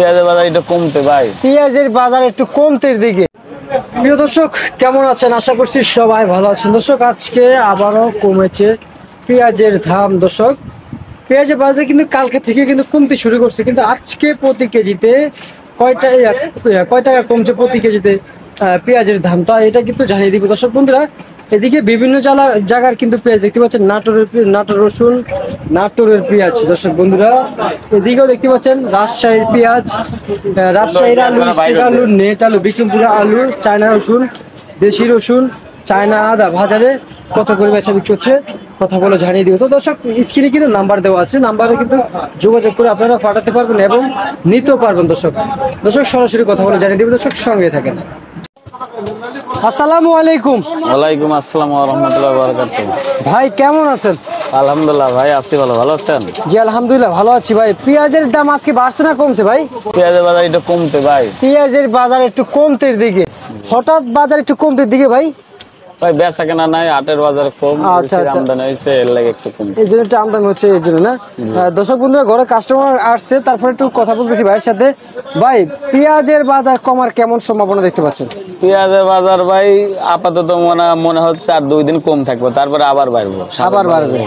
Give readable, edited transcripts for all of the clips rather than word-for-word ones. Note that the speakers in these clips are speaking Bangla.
পেঁয়াজের বাজার একটু কমতে ভাই, পেঁয়াজের বাজার একটু কমতের দিকে। প্রিয় দর্শক কেমন আছেন? আশা করছি সবাই ভালো আছেন। দর্শক আজকে আবারও কমেছে পেঁয়াজের দাম। দর্শক পেঁয়াজের বাজার কিন্তু কালকে থেকে কিন্তু কমতে শুরু করছে, কিন্তু আজকে প্রতি কেজিতে কয় টাকা কমছে প্রতি কেজিতে পেঁয়াজের দাম, তা এটা কিন্তু জানিয়ে দিব দর্শক বন্ধুরা। এদিকে বিভিন্ন জায়গার কিন্তু পেঁয়াজ দেখতে পাচ্ছেন, নাটোর রসুন, নাটোরের পেঁয়াজ দর্শক বন্ধুরা। এদিকেও দেখতে পাচ্ছেন রাজশাহীর পেঁয়াজ, রাজশাহীর আলু, স্টিক আলু, নেট আলু, বিক্রমপুরা আলু, চায়না রসুন, দেশি রসুন, চায়না আদা বাজারে কত করে বেচা বিক্রি হচ্ছে কথা বলে জানিয়ে দিব। তো দর্শক স্ক্রিনে কিন্তু নাম্বার দেওয়া আছে, নাম্বারে কিন্তু যোগাযোগ করে আপনারা পাঠাতে পারবেন এবং নিতেও পারবেন। দর্শক সরাসরি কথা বলে জানিয়ে দিব। দর্শক সঙ্গে থাকেন। আসসালামু আলাইকুম। ওয়ালাইকুম আসসালাম ওয়া রাহমাতুল্লাহি ওয়া বারাকাতুহু। ভাই কেমন আছেন? আলহামদুলিল্লাহ ভাই, আছি ভালো আছেন? জি আলহামদুলিল্লাহ ভালো আছি ভাই। পেঁয়াজের দাম আজকে বাড়ছে না কমছে ভাই? পেঁয়াজের বাজার একটু কমতে ভাই, পেঁয়াজের বাজার একটু কমতের দিকে, হঠাৎ বাজার একটু কমতের দিকে ভাই। ভাই বেচা কেনা নাই, হাটের বাজার কম, আচ্ছা, বেশি আচ্ছা। আমদানি হয়েছে, এর লাগে একটু কম। এই জন্য একটু আমদানি হচ্ছে, এই জন্য না? দর্শক বন্ধুরা ঘরে কাস্টমার আসছে, তারপরে একটু কথা বলতেছি ভাইয়ের সাথে। ভাই পেঁয়াজের বাজার কমার কেমন সম্ভাবনা দেখতে পাচ্ছেন? পেঁয়াজের বাজার ভাই আপাতত মনে হচ্ছে আর 2 দিন কম থাকবে, তারপরে আবার বাড়বো, আবার বাড়বে।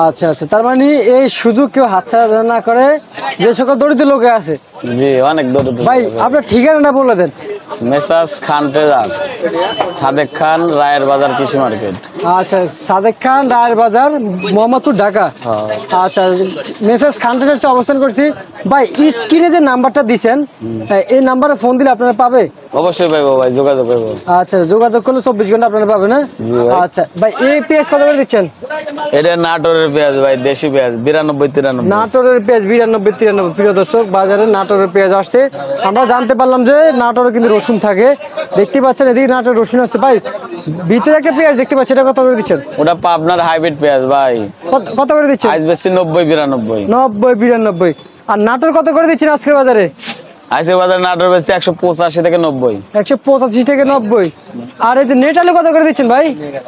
আচ্ছা আচ্ছা, তার মানে এই সুযোগ কেউ হাতছাড়া না করে, যে সকল দরিদ্র লোকে আছে। জি অনেক দরিদ্র। ভাই আপনার ঠিকানাটা বলে দেন। মেসাজ খান ট্রেজার্স, সাদেক খান, রায়ের বাজার, কৃষি মার্কেট। আচ্ছা, সাদেক খান, রায়ের বাজার, মোহাম্মদপুর, ঢাকা। আচ্ছা, মেসেজ খান ট্রেডার্সে অবস্থান করছি। ভাই স্ক্রিনে যে নাম্বারটা দিছেন, এই নাম্বারে ফোন দিলে আপনারা পাবে? অবশ্যই পাইবো ভাই, যোগাযোগ করবো। আচ্ছা, যোগাযোগ করলে 24 ঘন্টা আপনারা পাবে না? আচ্ছা ভাই, এই পেঁয়াজ কত করে দিচ্ছেন? এটা নাটোরের পেঁয়াজ ভাই, দেশি পেঁয়াজ, 92-93। নাটোরের পেঁয়াজ 92-93। প্রিয় দর্শক বাজারে নাটোরের পেঁয়াজ আসছে। আমরা জানতে পারলাম যে নাটোরে কিন্তু রসুন থাকে, দেখতে পাচ্ছেন এদিকে নাটোর রসুন আছে। ভাই ভিতরে একটা পেঁয়াজ দেখতে পাচ্ছি, এটা কত করে দিচ্ছেন? ওটা পাবনার হাইব্রিড পেঁয়াজ ভাই। কত করে দিচ্ছেন? আজ বেশি 90-92। 90-92। আর নাটোর কত করে দিচ্ছেন আজকের বাজারে? আজকের বাজারে নাটোর বেশি 185 থেকে 90। 185 থেকে 90। আর এই যে নেট আলু কত করে দিচ্ছেন ভাই?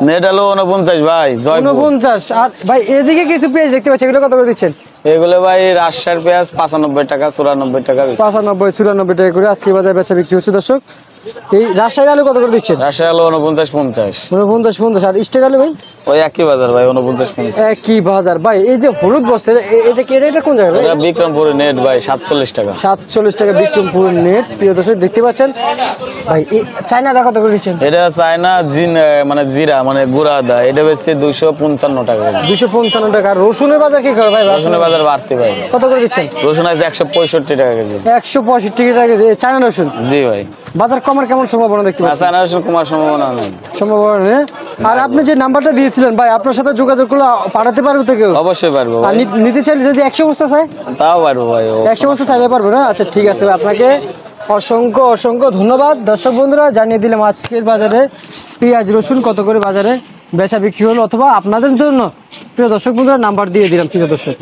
নেট আলু 49 ভাই, 49। আর ভাই এদিকে কিছু পেঁয়াজ দেখতে পাচ্ছি, এগুলো কত করে দিচ্ছেন? এগুলো ভাই রাজশাহীর পেঁয়াজ 95 টাকা, 94 টাকা। 95-94 টাকা করে আজকে বাজারে বেচা বিক্রি হচ্ছে। দর্শক এই রাজশাহী আলু কত করে দিচ্ছেন? রাজশাহী আলু 49-50। 49-50। আর স্টেক আলু ভাই? ওই একই বাজার ভাই, 49-50। একই বাজার। ভাই এই যে হলুদ বস্তা, এটা কোন জায়গা? এটা বিক্রমপুরের নেট ভাই, 47 টাকা। 47 টাকা বিক্রমপুর নেট। প্রিয় দর্শক দেখতে পাচ্ছেন। ভাই এই চায়না দা কত করে দিচ্ছেন? এটা চায়না মানে জিরা মানে গুড়া দা, এটা বেশি 255 টাকা। 255 টাকা। আর রসুনের বাজার কি করে ভাই? রসুনের বাজার বাড়তি ভাই। কত করে দিচ্ছেন? রসুন আছে 165 টাকা কেজি। 165 টাকা কেজি চায়না রসুন। জি ভাই। বাজার কমার কেমন সম্ভাবনা দেখতে পাচ্ছেন? চায়না রসুন কমার সম্ভাবনা নেই। সম্ভাবনা নেই। আর আপনি যে নাম্বারটা দিয়েছিলেন ভাই, আপনার সাথে যোগাযোগ করলে পাঠাতে পারবে তো কেউ? অবশ্যই পারবো আর ভাই। নিতে চাইলে যদি 100 বস্তা চাই? তাও পারবো ভাই। 100 বস্তা চাইলে পারবো না? আচ্ছা ঠিক আছে, আপনাকে অসংখ্য ধন্যবাদ। দর্শক বন্ধুরা জানিয়ে দিলাম আজকের বাজারে পেঁয়াজ রসুন কত করে বাজারে বেচা বিক্রি হলো, অথবা আপনাদের জন্য প্রিয় দর্শক বন্ধুরা নাম্বার দিয়ে দিলাম প্রিয় দর্শক।